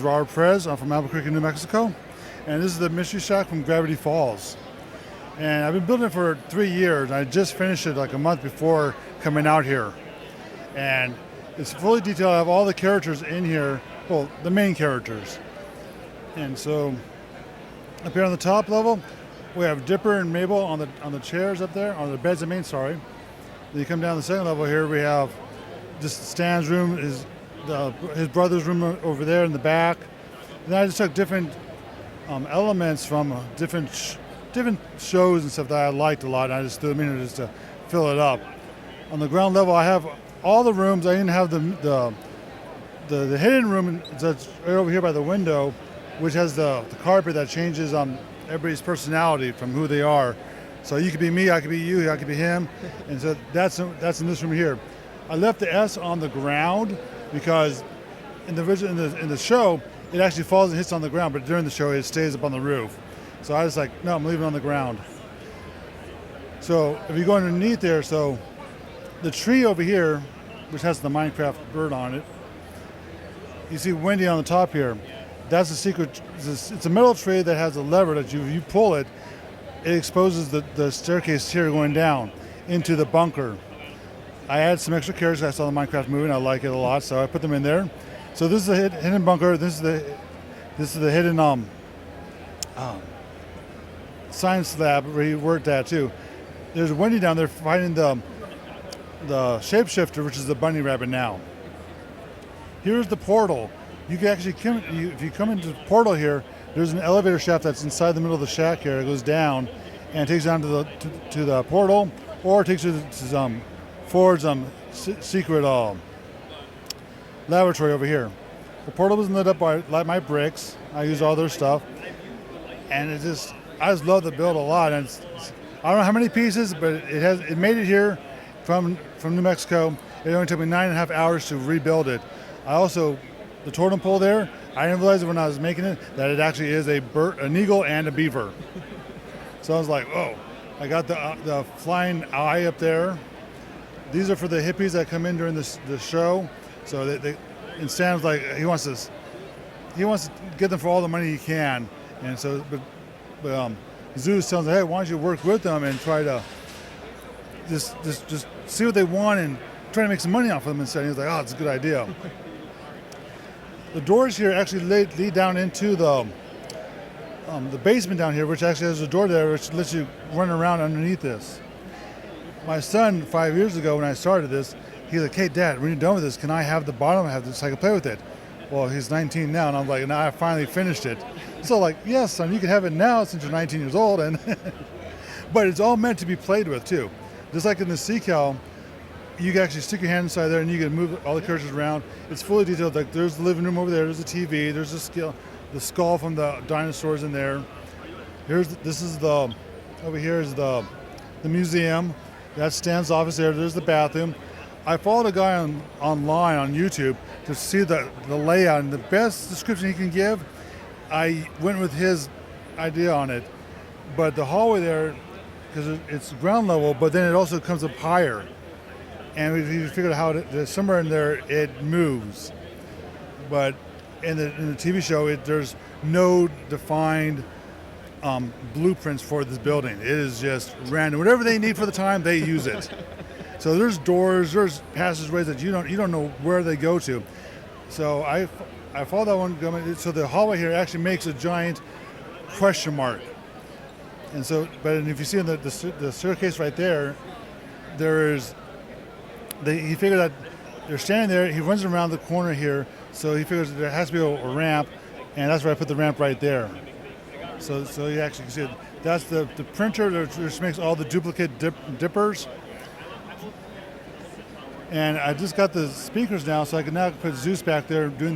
Robert Perez. I'm from Albuquerque, New Mexico. And this is the Mystery Shack from Gravity Falls. And I've been building it for 3 years. I just finished it like a month before coming out here. And it's fully detailed. I have all the characters in here, well, the main characters. And so up here on the top level, we have Dipper and Mabel on the chairs up there, on the beds and main, sorry. Then you come down the second level here, we have just Stan's room, his brother's room over there in the back. And then I just took different elements from different shows and stuff that I liked a lot, and I just threw them in there just to fill it up. On the ground level, I have all the rooms. I even have the hidden room that's right over here by the window, which has the carpet that changes everybody's personality from who they are. So you could be me, I could be you, I could be him, and so that's in this room here. I left the S on the ground because in the show it actually falls and hits on the ground, but during the show it stays up on the roof. So I was like, no, I'm leaving it on the ground. So if you go underneath there, so the tree over here, which has the Minecraft bird on it, you see Wendy on the top here. That's the secret. It's a metal tray that has a lever that you pull it, it exposes the staircase here going down into the bunker. I added some extra characters. I saw the Minecraft movie and I like it a lot, so I put them in there. So this is the hidden bunker. This is the hidden science lab where he worked at too. There's Wendy down there fighting the shapeshifter, which is the bunny rabbit now. Here's the portal. You can actually if you come into the portal here, there's an elevator shaft that's inside the middle of the shack here. It goes down and takes you down to the portal, or it takes you to Ford's secret laboratory over here. The portal was lit up by my bricks. I use all their stuff, and I just love the build a lot. And I don't know how many pieces, but it made it here from New Mexico. It only took me 9.5 hours to rebuild it. The totem pole there, I didn't realize when I was making it that it actually is an eagle and a beaver. So I was like, oh, I got the flying eye up there. These are for the hippies that come in during the show. So and Stan's like, he wants to get them for all the money he can. And so, but Zeus tells him, hey, why don't you work with them and try to just see what they want and try to make some money off of them instead. And he's like, oh, it's a good idea. The doors here actually lead down into the basement down here, which actually has a door there which lets you run around underneath this. My son, 5 years ago when I started this, he's like, hey, Dad, when you're done with this, can I have the bottom? I have this so I can play with it. Well, he's 19 now, and I'm like, now I finally finished it. So like, yes, son, you can have it now since you're 19 years old. But it's all meant to be played with, too. Just like in the sea cow, you can actually stick your hand inside there and you can move all the characters around. It's fully detailed. Like there's the living room over there. There's a TV. There's the skull from the dinosaurs in there. Over here is the museum. That's Stan's office there. There's the bathroom. I followed a guy online on YouTube to see the layout, and the best description he can give, I went with his idea on it. But the hallway there, because it's ground level, but then it also comes up higher. And we figured out how somewhere in there it moves. But in the TV show, there's no defined blueprints for this building. It is just random. Whatever they need for the time, they use it. So there's doors, there's passageways that you don't know where they go to. So I followed that one. So the hallway here actually makes a giant question mark. And so, but if you see in the staircase right there, he figured that they're standing there. He runs around the corner here, so he figures there has to be a ramp, and that's why I put the ramp right there. So you actually can see it. That's the printer that just makes all the duplicate dippers. And I just got the speakers now, so I can now put Zeus back there doing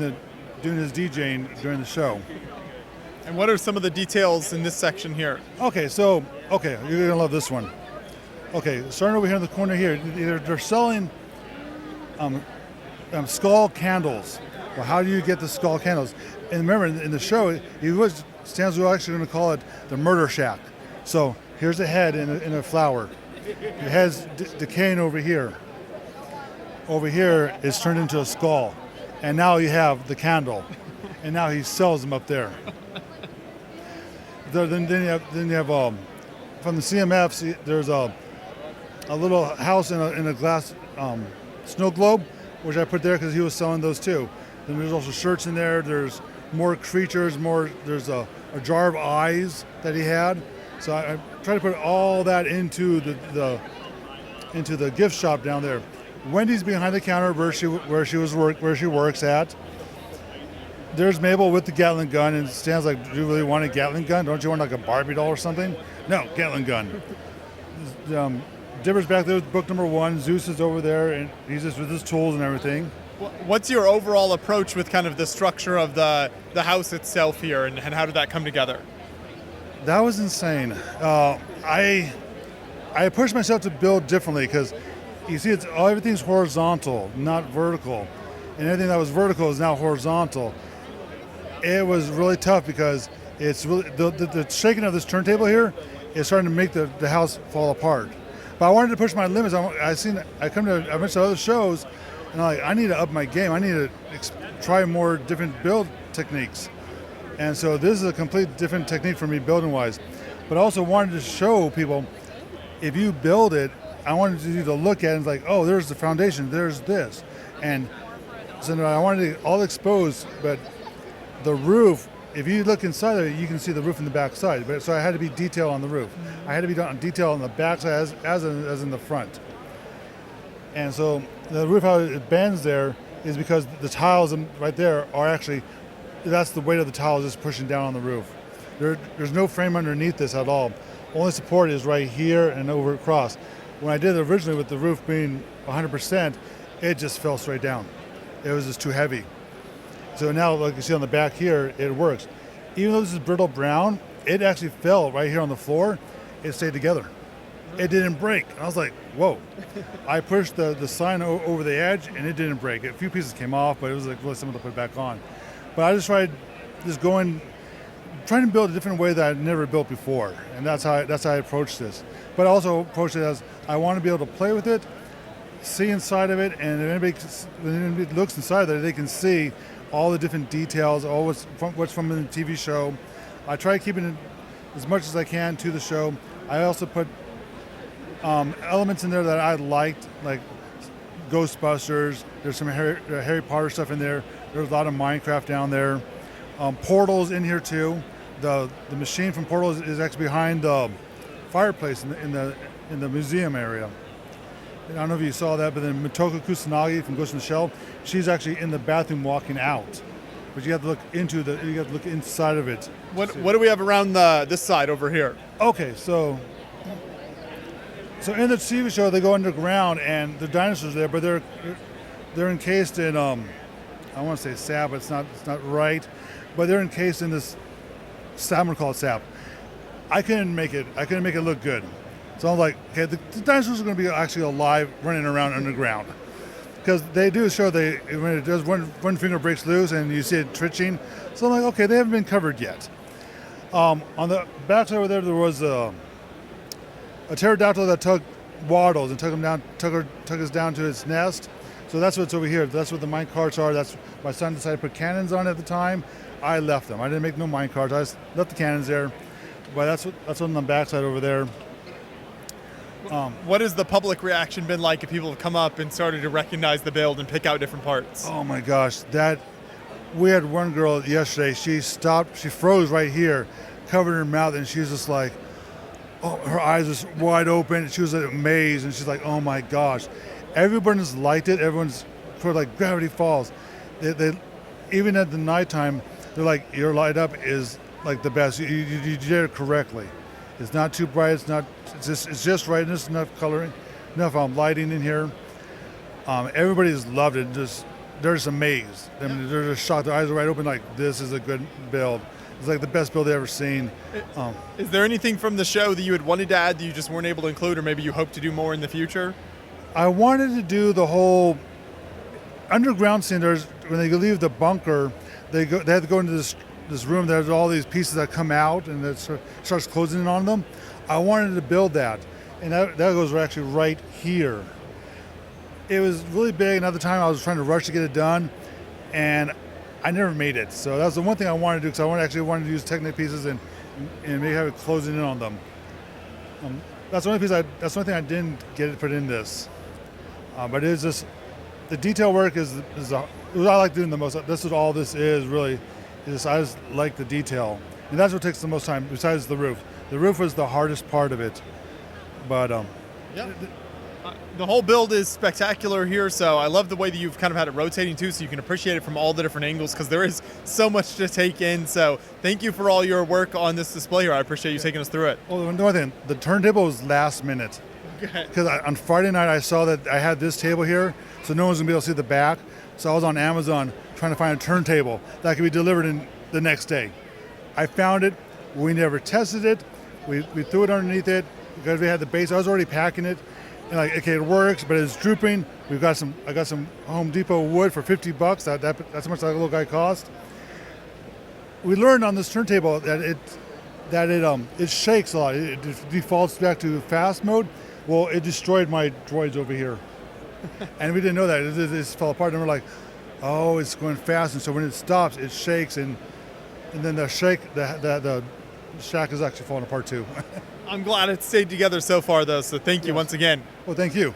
his DJing during the show. And what are some of the details in this section here? Okay, you're gonna love this one. Okay, starting over here in the corner here, they're selling skull candles. Well, how do you get the skull candles? And remember, in the show, Stan's actually going to call it the murder shack. So here's a head in a flower. The head's decaying over here. Over here, it's turned into a skull. And now you have the candle. and now he sells them up there. Then you have from the CMFs. There's a little house in a glass snow globe, which I put there because he was selling those too. Then there's also shirts in there. There's more creatures. There's a jar of eyes that he had. So I try to put all that into the gift shop down there. Wendy's behind the counter where she works at. There's Mabel with the Gatling gun, and Stan's like, "Do you really want a Gatling gun? Don't you want like a Barbie doll or something?" No, Gatling gun. Dibber's back there with book number 1. Zeus is over there, and he's just with his tools and everything. What's your overall approach with kind of the structure of the house itself here, and how did that come together? That was insane. I pushed myself to build differently because you see, everything's horizontal, not vertical, and everything that was vertical is now horizontal. It was really tough because it's really the shaking of this turntable here is starting to make the house fall apart. But I wanted to push my limits. I come to a bunch of other shows, and I need to up my game. I need to try more different build techniques. And so this is a complete different technique for me building wise. But I also wanted to show people, if you build it, I wanted you to look at it and like, oh, there's the foundation, there's this. And so I wanted it all exposed, but the roof, if you look inside of it, you can see the roof in the back side. But so I had to be detailed on the roof. I had to be done detail on the back side as in the front. And so the roof, how it bends there is because the tiles right there are actually, that's the weight of the tiles just pushing down on the roof. There's no frame underneath this at all. Only support is right here and over across. When I did it originally with the roof being 100%, it just fell straight down. It was just too heavy. So now, like you see on the back here, it works. Even though this is brittle brown, it actually fell right here on the floor. It stayed together. It didn't break. I was like, whoa. I pushed the sign over the edge, and it didn't break. A few pieces came off, but it was like really simple to put back on. But I just tried trying to build a different way that I'd never built before, and that's how I approached this. But I also approached it as I want to be able to play with it, see inside of it, and if anybody looks inside of it, they can see all the different details, all what's from the TV show. I try keeping it as much as I can to the show. I also put elements in there that I liked, like Ghostbusters. There's some Harry Potter stuff in there. There's a lot of Minecraft down there. Portals in here too. The machine from Portals is actually behind the fireplace in the museum area. I don't know if you saw that, but then Motoko Kusanagi from Ghost in the Shell, she's actually in the bathroom walking out. But you have to look inside of it. What do we have around this side over here? Okay, so in the TV show they go underground and the dinosaurs there, but they're encased in I want to say sap, but it's not right. But they're encased in this I'm gonna call it sap. I couldn't make it look good. So I'm like, okay, the dinosaurs are going to be actually alive, running around underground, because they do show when it does one finger breaks loose and you see it twitching. So I'm like, okay, they haven't been covered yet. On the back side over there was a pterodactyl that took Waddles and took us down to its nest. So that's what's over here. That's what the mine carts are. That's my son decided to put cannons on it at the time. I left them. I didn't make no mine carts. I just left the cannons there. But that's what on the back side over there. What has the public reaction been like if people have come up and started to recognize the build and pick out different parts? Oh my gosh, we had one girl yesterday, she stopped, she froze right here, covered her mouth, and she was just like, oh, her eyes was wide open, she was amazed, and she's like, oh my gosh. Everyone's liked it, everyone's sort of like Gravity Falls. They even at the nighttime, they're like, your light up is like the best, you did it correctly. It's not too bright. It's just right. There's enough coloring, enough lighting in here. Everybody's loved it. They're just amazed. I mean, they're just shocked. Their eyes are wide open. Like, this is a good build. It's like the best build they've ever seen. Is there anything from the show that you had wanted to add that you just weren't able to include, or maybe you hope to do more in the future? I wanted to do the whole underground scene. When they leave the bunker, they have to go into this room. There's all these pieces that come out and it starts closing in on them. I wanted to build that, and that goes actually right here. It was really big, and at the time I was trying to rush to get it done, and I never made it. So that's the one thing I wanted to do, because I actually wanted to use Technic pieces and maybe have it closing in on them. That's the only thing I didn't get it put in this. But it is just, the detail work is what I like doing the most. This is all this is really. I just like the detail, and that's what takes the most time. Besides the roof, the roof was the hardest part of it. But the whole build is spectacular here, so I love the way that you've kind of had it rotating too, so you can appreciate it from all the different angles, because there is so much to take in. So thank you for all your work on this display here. I appreciate you taking us through it. Well, one thing, the turntable was last minute. Because on Friday night I saw that I had this table here, so no one's gonna be able to see the back. So I was on Amazon trying to find a turntable that could be delivered in the next day. I found it. We never tested it. We threw it underneath it because we had the base. I was already packing it, and like, okay, it works, but it's drooping. I got some Home Depot wood for $50. That's how much that little guy cost. We learned on this turntable that it shakes a lot. It defaults back to fast mode. Well, it destroyed my droids over here. And we didn't know that. It just fell apart. And we're like, oh, it's going fast. And so when it stops, it shakes. And then the shack is actually falling apart too. I'm glad it stayed together so far, though, so thank you once again. Well, thank you.